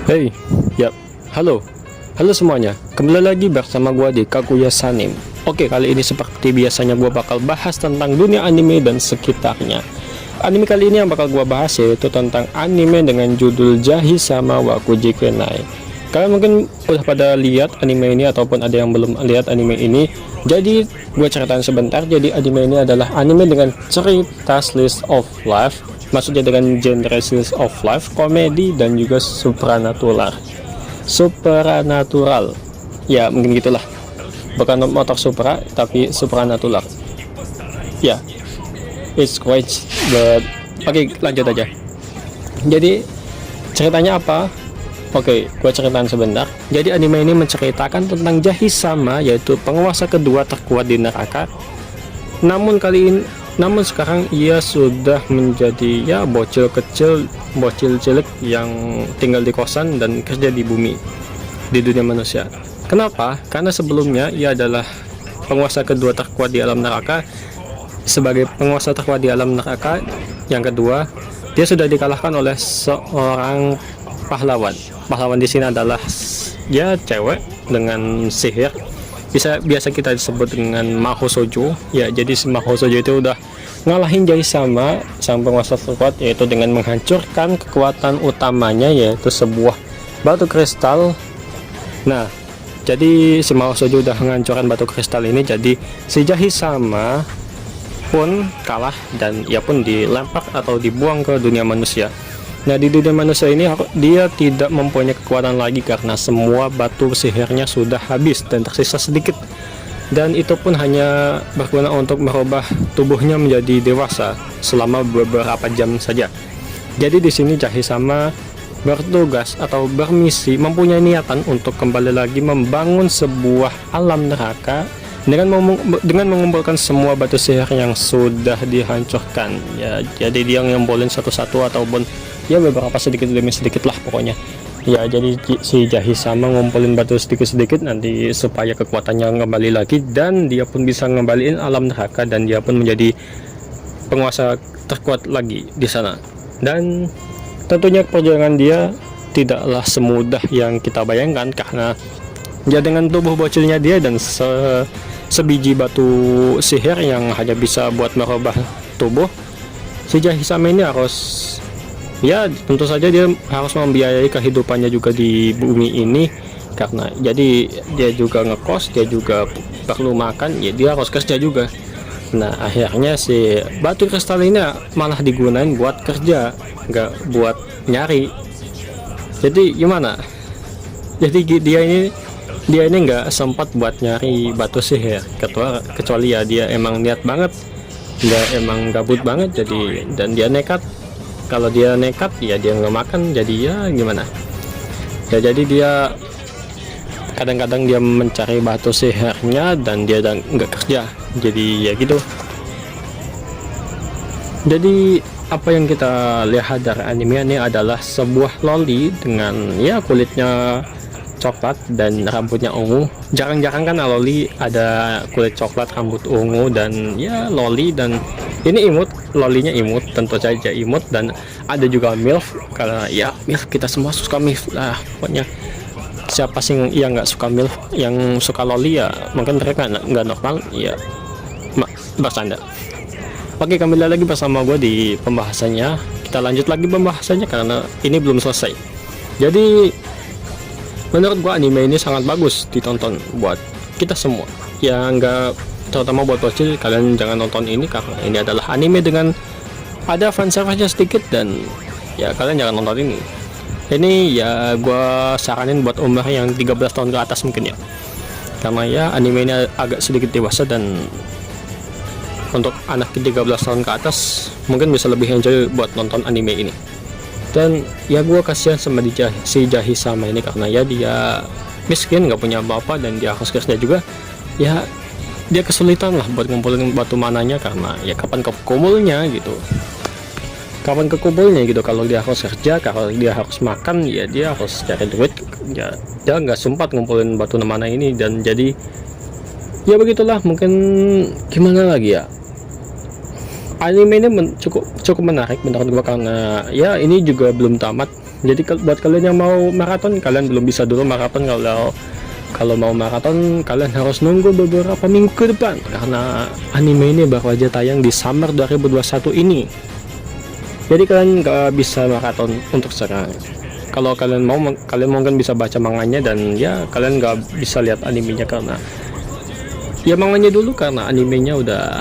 Hey, yap, halo, halo semuanya. Kembali lagi bersama gua di Kaguya Sanim. Oke, kali ini seperti biasanya gua bakal bahas tentang dunia anime dan sekitarnya. Anime kali ini yang bakal gua bahas yaitu tentang anime dengan judul Jahisama wa Kujikenai. Kalian mungkin udah pada lihat anime ini ataupun ada yang belum lihat anime ini. Jadi gue ceritain sebentar. Jadi anime ini adalah anime dengan cerita slice of life, maksudnya dengan genre slice of life, komedi dan juga supranatural. Ya mungkin gitulah, bukan motor supra tapi supranatural. Ya, it's quite but oke, lanjut aja. Jadi ceritanya apa? Oke, gue ceritain sebentar. Jadi anime ini menceritakan tentang Jahisama, yaitu penguasa kedua terkuat di neraka. Namun sekarang ia sudah menjadi ya bocil cilik yang tinggal di kosan dan kerja di bumi, di dunia manusia. Kenapa? Karena sebelumnya ia adalah penguasa kedua terkuat di alam neraka. Sebagai penguasa terkuat di alam neraka yang kedua, dia sudah dikalahkan oleh seorang pahlawan. Pahlawan di sini adalah ya cewek dengan sihir. Biasa kita disebut dengan Mahosojo. Ya, jadi si Mahosojo itu udah ngalahin Jahisama, sang penguasa terkuat, yaitu dengan menghancurkan kekuatan utamanya, yaitu sebuah batu kristal. Nah, jadi si Mahosojo udah menghancurkan batu kristal ini, jadi si Jahisama pun kalah dan ia pun dilempar atau dibuang ke dunia manusia. Nah, di dunia manusia ini dia tidak mempunyai kekuatan lagi karena semua batu sihirnya sudah habis dan tersisa sedikit. Dan itu pun hanya berguna untuk merubah tubuhnya menjadi dewasa selama beberapa jam saja. Jadi di sini Jahisama bertugas atau bermisi, mempunyai niatan untuk kembali lagi membangun sebuah alam neraka dengan mengumpulkan semua batu sihir yang sudah dihancurkan. Ya, jadi dia ngumpulin satu-satu ataupun ya beberapa sedikit demi sedikit lah pokoknya. Ya, jadi si Jahisama ngumpulin batu sedikit-sedikit nanti supaya kekuatannya kembali lagi dan dia pun bisa ngembaliin alam neraka dan dia pun menjadi penguasa terkuat lagi di sana. Dan tentunya perjuangan dia tidaklah semudah yang kita bayangkan karena ya dengan tubuh bocilnya dia dan sebiji batu sihir yang hanya bisa buat merubah tubuh, si Jahisama ini harus ya tentu saja dia harus membiayai kehidupannya juga di bumi ini, karena jadi dia juga ngekos, dia juga perlu makan, ya dia harus kerja juga. Nah, akhirnya si batu kristal ini malah digunain buat kerja, nggak buat nyari. Jadi gimana? Jadi dia ini nggak sempat buat nyari batu sihir, kecuali ya dia emang niat banget, emang gabut banget, jadi dan dia nekat. Kalau dia nekat ya dia nggak makan, jadi ya gimana ya, jadi dia kadang-kadang dia mencari batu sihirnya dan dia nggak kerja, jadi ya gitu. Jadi apa yang kita lihat dari anime ini adalah sebuah loli dengan ya kulitnya coklat dan rambutnya ungu. Jarang-jarang kan loli ada kulit coklat, rambut ungu, dan ya loli, dan ini imut, lolinya imut, tentu saja imut. Dan ada juga MILF, karena ya MILF, kita semua suka MILF lah pokoknya. Siapa sih yang nggak suka MILF? Yang suka loli ya mungkin mereka nggak normal ya, bercanda. Oke, kembali lagi bersama gue di pembahasannya. Kita lanjut lagi pembahasannya karena ini belum selesai. Jadi menurut gua anime ini sangat bagus ditonton buat kita semua yang enggak, terutama buat bocil. Kalian jangan nonton ini karena ini adalah anime dengan ada fanservice sedikit, dan ya kalian jangan nonton ini. Ini ya gua saranin buat umur yang 13 tahun ke atas mungkin ya, karena ya anime ini agak sedikit dewasa, dan untuk anak 13 tahun ke atas mungkin bisa lebih enjoy buat nonton anime ini. Dan ya gue kasihan sama si Jahisama ini karena ya dia miskin, nggak punya apa-apa, dan dia harus kerja juga. Ya dia kesulitan lah buat ngumpulin batu mananya karena ya kapan kekumpulnya gitu, kalau dia harus kerja, kalau dia harus makan, ya dia harus cari duit. Ya dia nggak sempat ngumpulin batu mana ini, dan jadi ya begitulah. Mungkin gimana lagi ya, anime ini cukup menarik menurut gua karena ya ini juga belum tamat. Jadi buat kalian yang mau maraton, kalian belum bisa dulu maraton. Kalau mau maraton, kalian harus nunggu beberapa minggu ke depan, karena anime ini baru aja tayang di summer 2021 ini. Jadi kalian gak bisa maraton untuk sekarang. Kalau kalian mau, kalian mungkin bisa baca manganya, dan ya kalian gak bisa lihat animenya karena ya manganya dulu, karena animenya udah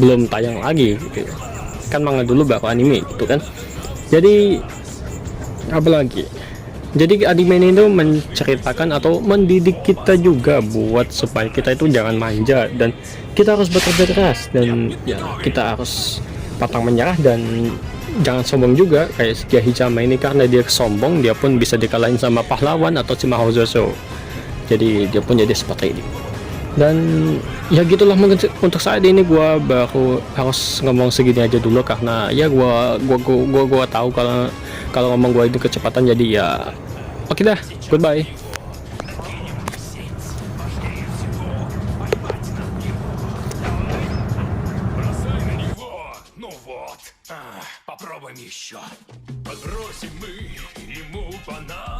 belum tayang lagi gitu. Kan manga dulu baru anime gitu kan. Jadi apalagi, jadi anime ini tuh menceritakan atau mendidik kita juga buat supaya kita itu jangan manja, dan kita harus bekerja keras, dan ya kita harus pantang menyerah, dan jangan sombong juga kayak si Hijama ini. Karena dia sombong, dia pun bisa dikalahin sama pahlawan atau Shimao Zoso. Jadi dia pun jadi seperti ini. Dan ya gitulah, mungkin untuk saat ini gua baru harus ngomong segini aja dulu, karena ya gua tahu kalau ngomong gua itu kecepatan. Jadi ya oke dah, goodbye. Ну вот, попробуем еще. Подбросим мы ему банан.